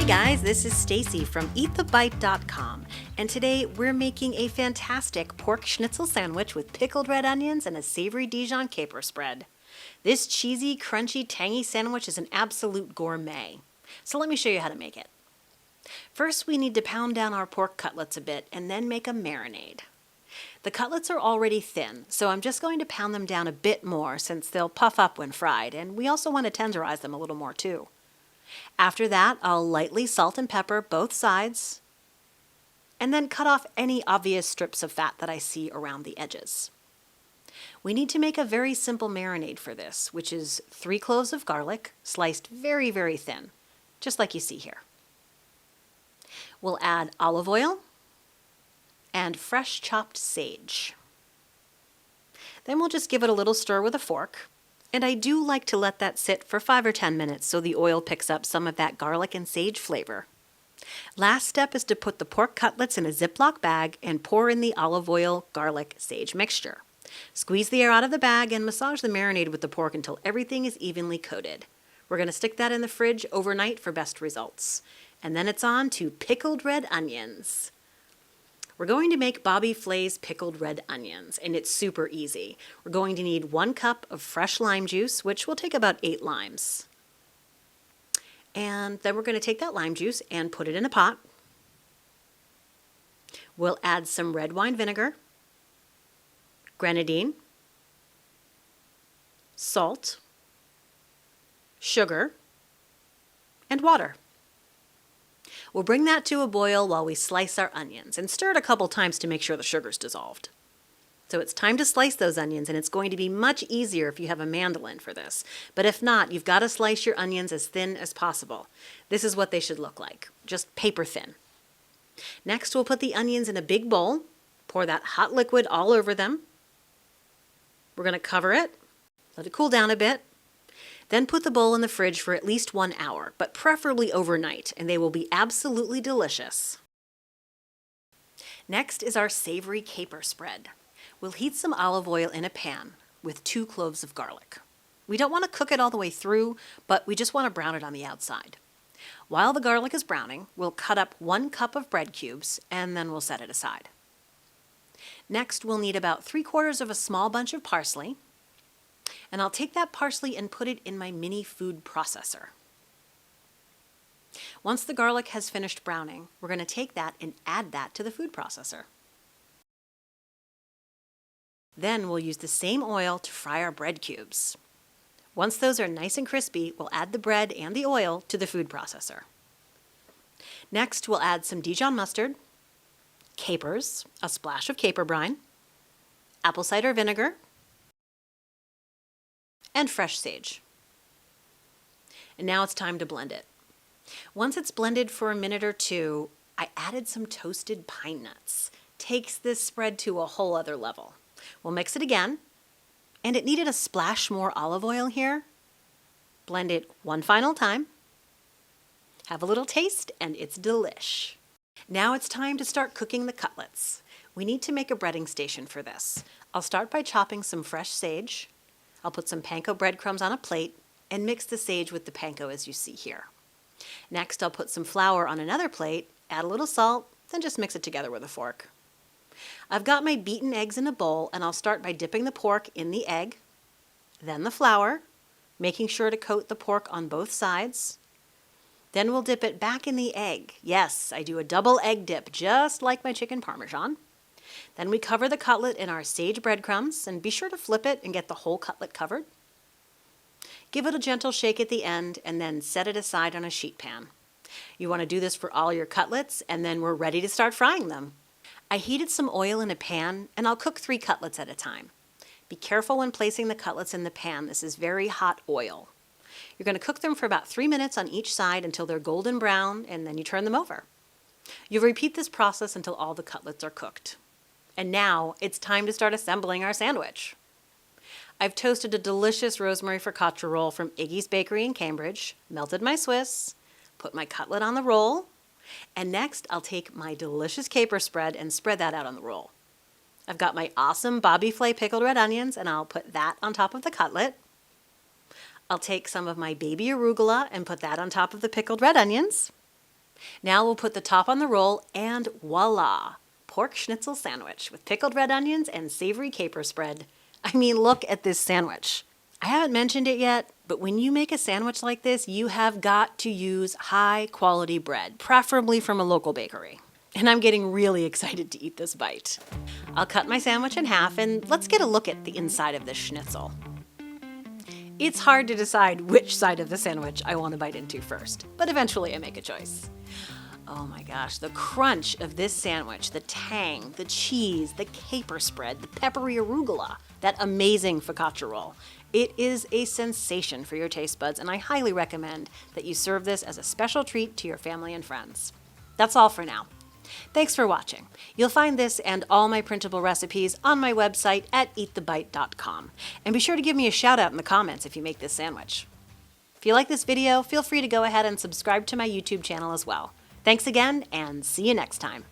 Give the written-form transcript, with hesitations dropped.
guys, this is Stacy from EatTheBite.com, and today we're making a fantastic pork schnitzel sandwich with pickled red onions and a savory Dijon caper spread. This cheesy, crunchy, tangy sandwich is an absolute gourmet. So let me show you how to make it. First, we need to pound down our pork cutlets a bit and then make a marinade. The cutlets are already thin, so I'm just going to pound them down a bit more since they'll puff up when fried, and we also want to tenderize them a little more too. After that, I'll lightly salt and pepper both sides, and then cut off any obvious strips of fat that I see around the edges. We need to make a very simple marinade for this, which is 3 cloves of garlic, sliced very, very thin, just like you see here. We'll add olive oil and fresh chopped sage. Then we'll just give it a little stir with a fork. And I do like to let that sit for 5 or 10 minutes so the oil picks up some of that garlic and sage flavor. Last step is to put the pork cutlets in a Ziploc bag and pour in the olive oil, garlic, sage mixture. Squeeze the air out of the bag and massage the marinade with the pork until everything is evenly coated. We're going to stick that in the fridge overnight for best results. And then it's on to pickled red onions. We're going to make Bobby Flay's pickled red onions, and it's super easy. We're going to need 1 cup of fresh lime juice, which will take about 8 limes. And then we're going to take that lime juice and put it in a pot. We'll add some red wine vinegar, grenadine, salt, sugar, and water. We'll bring that to a boil while we slice our onions and stir it a couple times to make sure the sugar's dissolved. So it's time to slice those onions, and it's going to be much easier if you have a mandolin for this. But if not, you've got to slice your onions as thin as possible. This is what they should look like, just paper thin. Next, we'll put the onions in a big bowl, pour that hot liquid all over them. We're going to cover it, let it cool down a bit. Then put the bowl in the fridge for at least 1 hour, but preferably overnight, and they will be absolutely delicious. Next is our savory caper spread. We'll heat some olive oil in a pan with 2 cloves of garlic. We don't want to cook it all the way through, but we just want to brown it on the outside. While the garlic is browning, we'll cut up 1 cup of bread cubes, and then we'll set it aside. Next, we'll need about 3/4 of a small bunch of parsley. And I'll take that parsley and put it in my mini food processor. Once the garlic has finished browning, we're going to take that and add that to the food processor. Then we'll use the same oil to fry our bread cubes. Once those are nice and crispy, we'll add the bread and the oil to the food processor. Next, we'll add some Dijon mustard, capers, a splash of caper brine, apple cider vinegar, and fresh sage. And now it's time to blend it. Once it's blended for a minute or 2, I added some toasted pine nuts. Takes this spread to a whole other level. We'll mix it again, and it needed a splash more olive oil here. Blend it one final time. Have a little taste, and it's delish. Now it's time to start cooking the cutlets. We need to make a breading station for this. I'll start by chopping some fresh sage. I'll put some panko breadcrumbs on a plate and mix the sage with the panko as you see here. Next, I'll put some flour on another plate, add a little salt, then just mix it together with a fork. I've got my beaten eggs in a bowl, and I'll start by dipping the pork in the egg, then the flour, making sure to coat the pork on both sides. Then we'll dip it back in the egg. Yes, I do a double egg dip, just like my chicken parmesan. Then we cover the cutlet in our sage breadcrumbs, and be sure to flip it and get the whole cutlet covered. Give it a gentle shake at the end, and then set it aside on a sheet pan. You want to do this for all your cutlets, and then we're ready to start frying them. I heated some oil in a pan, and I'll cook 3 cutlets at a time. Be careful when placing the cutlets in the pan. This is very hot oil. You're going to cook them for about 3 minutes on each side until they're golden brown, and then you turn them over. You'll repeat this process until all the cutlets are cooked. And now it's time to start assembling our sandwich. I've toasted a delicious rosemary focaccia roll from Iggy's Bakery in Cambridge, melted my Swiss, put my cutlet on the roll, and next I'll take my delicious caper spread and spread that out on the roll. I've got my awesome Bobby Flay pickled red onions, and I'll put that on top of the cutlet. I'll take some of my baby arugula and put that on top of the pickled red onions. Now we'll put the top on the roll and voila! Pork schnitzel sandwich with pickled red onions and savory caper spread. I mean, look at this sandwich. I haven't mentioned it yet, but when you make a sandwich like this, you have got to use high quality bread, preferably from a local bakery. And I'm getting really excited to eat this bite. I'll cut my sandwich in half and let's get a look at the inside of this schnitzel. It's hard to decide which side of the sandwich I want to bite into first, but eventually I make a choice. Oh my gosh, the crunch of this sandwich, the tang, the cheese, the caper spread, the peppery arugula, that amazing focaccia roll. It is a sensation for your taste buds, and I highly recommend that you serve this as a special treat to your family and friends. That's all for now. Thanks for watching. You'll find this and all my printable recipes on my website at eatthebite.com. And be sure to give me a shout out in the comments if you make this sandwich. If you like this video, feel free to go ahead and subscribe to my YouTube channel as well. Thanks again, and see you next time.